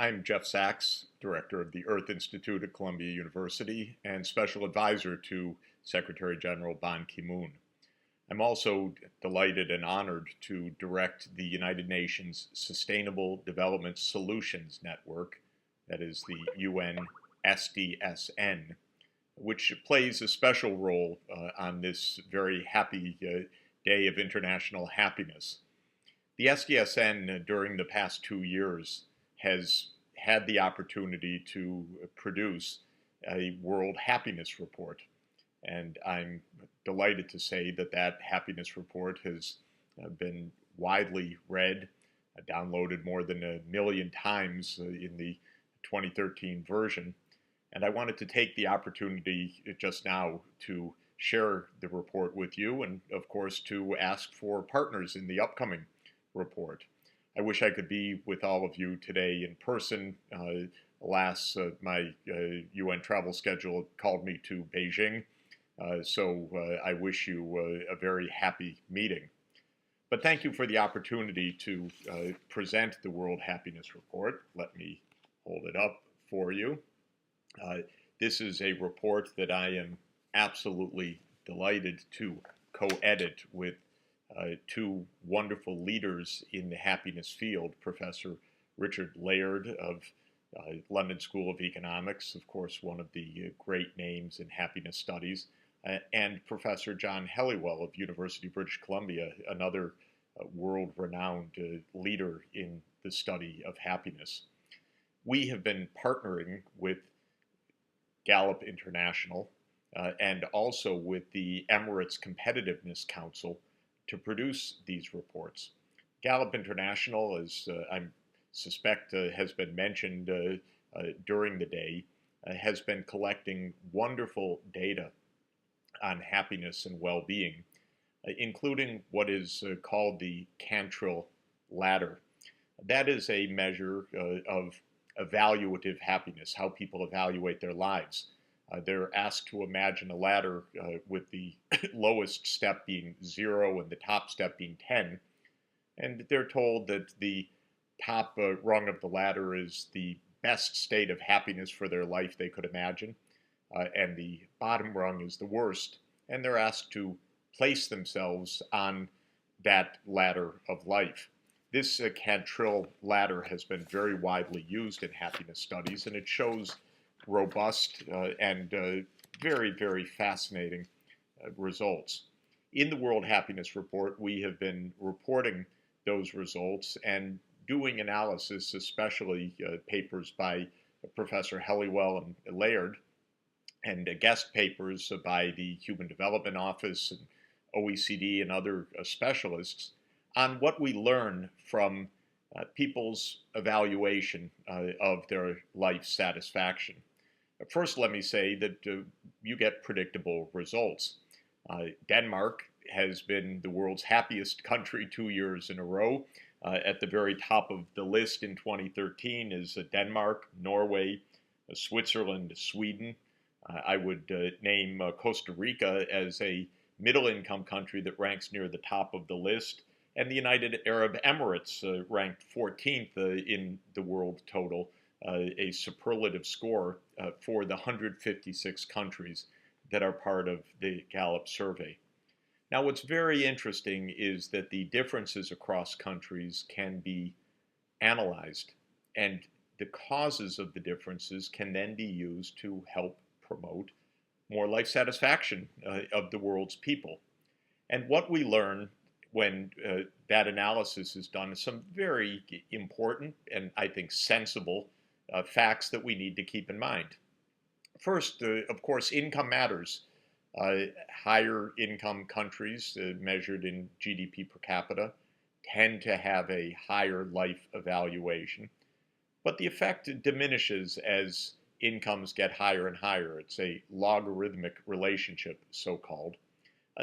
I'm Jeff Sachs, Director of the Earth Institute at Columbia University and Special Advisor to Secretary General Ban Ki-moon. I'm also delighted and honored to direct the United Nations Sustainable Development Solutions Network, that is the UN SDSN, which plays a special role on this very happy day of international happiness. The SDSN during the past 2 years has had the opportunity to produce a World Happiness Report. And I'm delighted to say that that happiness report has been widely read, downloaded more than 1 million times in the 2013 version. And I wanted to take the opportunity just now to share the report with you and, of course, to ask for partners in the upcoming report. I wish I could be with all of you today in person. Alas, my UN travel schedule called me to Beijing, so I wish you a very happy meeting. But thank you for the opportunity to present the World Happiness Report. Let me hold it up for you. This is a report that I am absolutely delighted to co-edit with two wonderful leaders in the happiness field, Professor Richard Laird of London School of Economics, of course, one of the great names in happiness studies, and Professor John Helliwell of University of British Columbia, another world-renowned leader in the study of happiness. We have been partnering with Gallup International and also with the Emirates Competitiveness Council to produce these reports. Gallup International, as I suspect has been mentioned during the day, has been collecting wonderful data on happiness and well-being, including what is called the Cantril Ladder. That is a measure of evaluative happiness, how people evaluate their lives. They're asked to imagine a ladder with the lowest step being 0 and the top step being 10. And they're told that the top rung of the ladder is the best state of happiness for their life they could imagine. And the bottom rung is the worst. And they're asked to place themselves on that ladder of life. This Cantril ladder has been very widely used in happiness studies, and it shows robust and very, very fascinating results. In the World Happiness Report, we have been reporting those results and doing analysis, especially papers by Professor Helliwell and Laird, and guest papers by the Human Development Office and OECD and other specialists on what we learn from people's evaluation of their life satisfaction. First, let me say that you get predictable results. Denmark has been the world's happiest country 2 years in a row. At the very top of the list in 2013 is Denmark, Norway, Switzerland, Sweden. I would name Costa Rica as a middle-income country that ranks near the top of the list, and the United Arab Emirates ranked 14th in the world total, a superlative score for the 156 countries that are part of the Gallup survey. Now, what's very interesting is that the differences across countries can be analyzed, and the causes of the differences can then be used to help promote more life satisfaction of the world's people. And what we learn when that analysis is done is some very important and I think sensible facts that we need to keep in mind. First, of course, income matters. Higher income countries measured in GDP per capita tend to have a higher life evaluation, but the effect diminishes as incomes get higher and higher. It's a logarithmic relationship, so-called.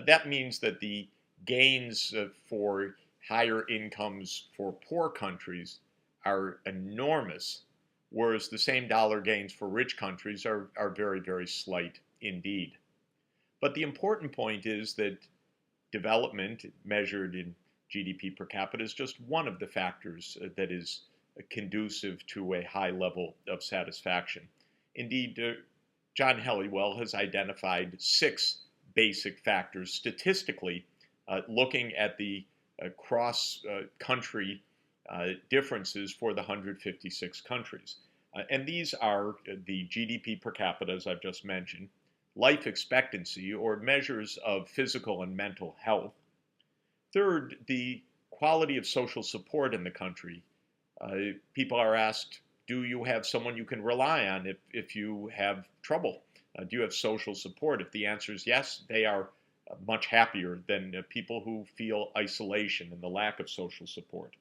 That means that the gains for higher incomes for poor countries are enormous, whereas the same dollar gains for rich countries are very, very slight indeed. But the important point is that development measured in GDP per capita is just one of the factors that is conducive to a high level of satisfaction. Indeed, John Helliwell has identified 6 basic factors statistically, looking at the cross-country differences for the 156 countries. And these are the GDP per capita, as I've just mentioned, life expectancy, or measures of physical and mental health. Third, the quality of social support in the country. People are asked, do you have someone you can rely on if you have trouble? Do you have social support? If the answer is yes, they are much happier than people who feel isolation and the lack of social support.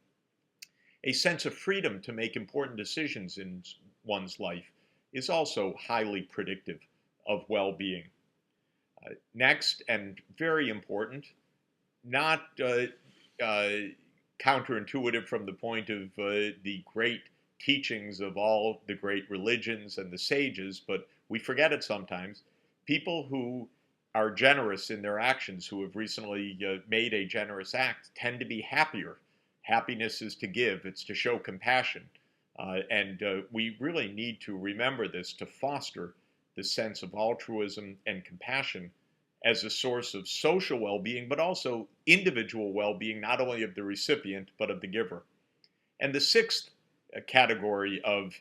A sense of freedom to make important decisions in one's life is also highly predictive of well-being. Next, and very important, not counterintuitive from the point of the great teachings of all the great religions and the sages, but we forget it sometimes. People who are generous in their actions, who have recently made a generous act, tend to be happier. Happiness is to give, it's to show compassion. And we really need to remember this to foster the sense of altruism and compassion as a source of social well-being, but also individual well-being, not only of the recipient, but of the giver. And the 6th category of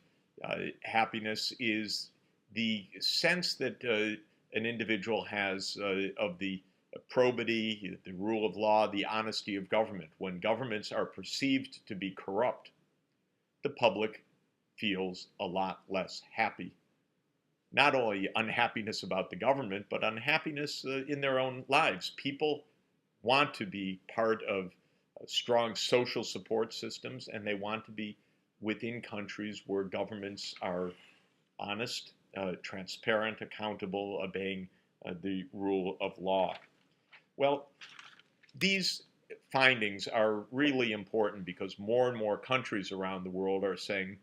happiness is the sense that an individual has of the probity, the rule of law, the honesty of government. When governments are perceived to be corrupt, the public feels a lot less happy. Not only unhappiness about the government, but unhappiness in their own lives. People want to be part of strong social support systems, and they want to be within countries where governments are honest, transparent, accountable, obeying the rule of law. Well, these findings are really important because more and more countries around the world are saying,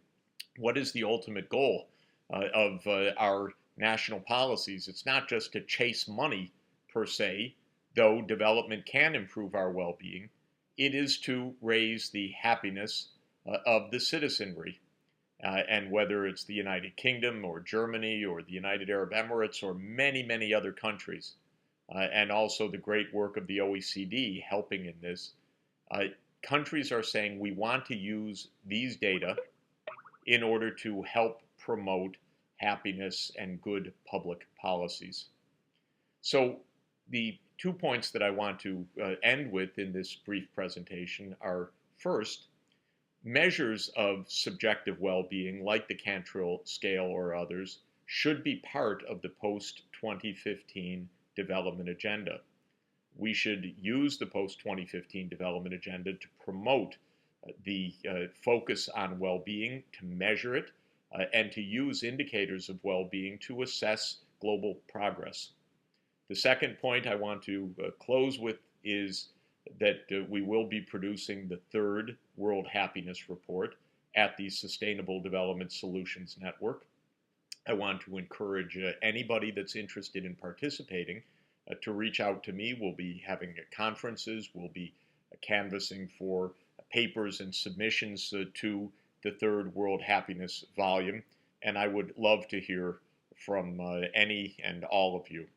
what is the ultimate goal of our national policies? It's not just to chase money per se, though development can improve our well-being. It is to raise the happiness of the citizenry. And whether it's the United Kingdom or Germany or the United Arab Emirates or many, many other countries, and also the great work of the OECD helping in this, countries are saying we want to use these data in order to help promote happiness and good public policies. So the 2 points that I want to end with in this brief presentation are, first, measures of subjective well-being, like the Cantrell scale or others, should be part of the post-2015 development agenda. We should use the post-2015 development agenda to promote the focus on well-being, to measure it, and to use indicators of well-being to assess global progress. The second point I want to close with is that we will be producing the 3rd World Happiness Report at the Sustainable Development Solutions Network. I want to encourage anybody that's interested in participating to reach out to me. We'll be having conferences, we'll be canvassing for papers and submissions to the 3rd World Happiness Volume, and I would love to hear from any and all of you.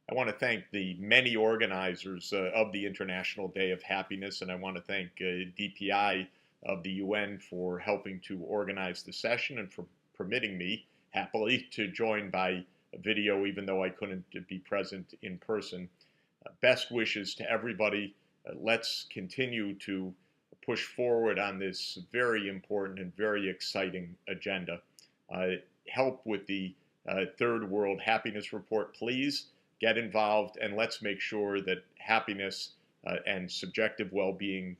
I want to thank the many organizers of the International Day of Happiness, and I want to thank DPI of the UN for helping to organize the session and for permitting me, happily, to join by video, even though I couldn't be present in person. Best wishes to everybody. Let's continue to push forward on this very important and very exciting agenda. Help with the 3rd World Happiness Report, please. Get involved, and let's make sure that happiness and subjective well-being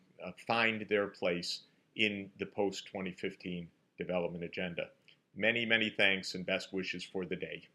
find their place in the post-2015 development agenda. Many, many thanks and best wishes for the day.